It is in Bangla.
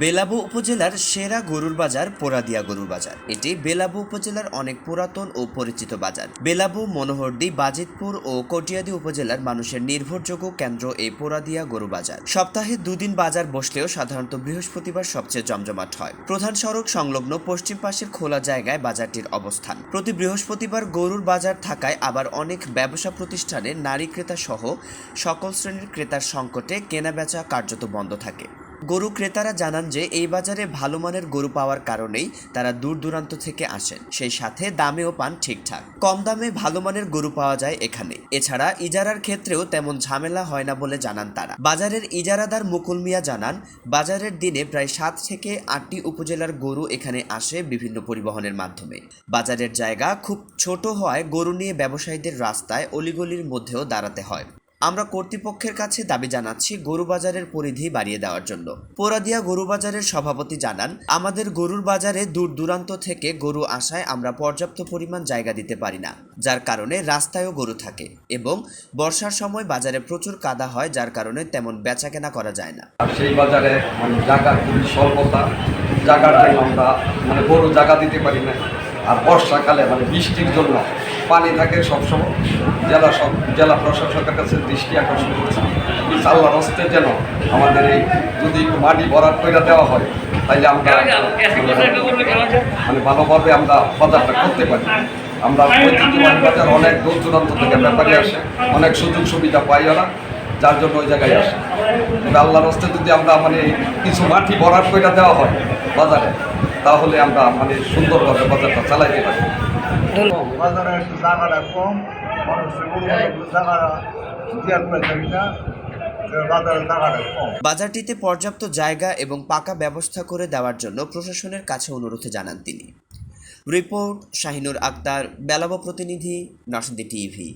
বেলাবো উপজেলার সেরা গরুর বাজার পোরাদিয়া গরুর বাজার। এটি বেলাবো উপজেলার অনেক পুরাতন ও পরিচিত বাজার। বেলাবো, মনোহরদী, বাজিতপুর ও কটিয়াদী উপজেলার মানুষের নির্ভরযোগ্য কেন্দ্র এই পোরাদিয়া গরু বাজার। সপ্তাহে দুদিন বাজার বসলেও সাধারণত বৃহস্পতিবার সবচেয়ে জমজমাট হয়। প্রধান সড়ক সংলগ্ন পশ্চিম পাশের খোলা জায়গায় বাজারটির অবস্থান। প্রতি বৃহস্পতিবার গরুর বাজার থাকায় আবার অনেক ব্যবসা প্রতিষ্ঠানে নারী ক্রেতা সহ সকল শ্রেণীর ক্রেতার সংকটে কেনাবেচা কার্যত বন্ধ থাকে। গরু ক্রেতারা জানান যে এই বাজারে ভালো মানের গরু পাওয়ার কারণেই তারা দূর দূরান্ত থেকে আসেন, সেই সাথে দামেও পান ঠিকঠাক। কম দামে ভালো মানের গরু পাওয়া যায় এখানে। এছাড়া ইজারার ক্ষেত্রেও তেমন ঝামেলা হয় না বলে জানান তারা। বাজারের ইজারাদার মুকুল মিয়া জানান, বাজারের দিনে প্রায় 7 থেকে 8টি উপজেলার গরু এখানে আসে বিভিন্ন পরিবহনের মাধ্যমে। বাজারের জায়গা খুব ছোট হওয়ায় গরু নিয়ে ব্যবসায়ীদের রাস্তায় অলিগলির মধ্যেও দাঁড়াতে হয়। আমরা কর্তৃপক্ষের কাছে দাবি জানাচ্ছি গরু বাজারের পরিধি বাড়িয়ে দেওয়ার জন্য। পোরাদিয়া গরু বাজারের সভাপতি জানান, আমাদের গরুর বাজারে দূর দূরান্ত থেকে গরু আসায় আমরা পর্যাপ্ত পরিমাণ জায়গা দিতে পারি না, যার কারণে রাস্তায়ও গরু থাকে এবং বর্ষার সময় বাজারে প্রচুর কাদা হয়, যার কারণে তেমন বেচাকেনা করা যায় না। সেই বাজারে জায়গা খুবই স্বল্পতা, জায়গার জন্য আমরা গরু জায়গা দিতে পারি না। আর বর্ষাকালে বৃষ্টির জন্য পানি থাকে সবসময়। জেলা প্রশাসকের কাছে দৃষ্টি আকর্ষণ করছে, আল্লাহর হস্তে যেন আমাদের এই যদি একটু মাটি ভরাট করে দেওয়া হয়, তাইলে আমরা ভালোভাবে আমরা বাজারটা করতে পারি। আমরা ঐতিহ্যবাহী বাজার অনেক দূর দূরান্ত থেকে ব্যাপারী আসে, অনেক সুযোগ সুবিধা পাই ওরা, যার জন্য ওই জায়গায় আসে। আল্লাহর হস্তে যদি আমরা কিছু মাটি ভরাট করে দেওয়া হয় বাজারে, তাহলে আমরা সুন্দরভাবে বাজারটা চালাইতে পারি। বাজারে একটু জায়গাটা কম, মানুষের জায়গাটা থাকি না, বাজারের জায়গাটা কম। বাজারটিতে পর্যাপ্ত জায়গা এবং পাকা ব্যবস্থা করে দেওয়ার জন্য প্রশাসনের কাছে অনুরোধ জানান তিনি। রিপোর্ট শাহিনুর আক্তার, বেলাবো প্রতিনিধি, নরসিংদী টিভি।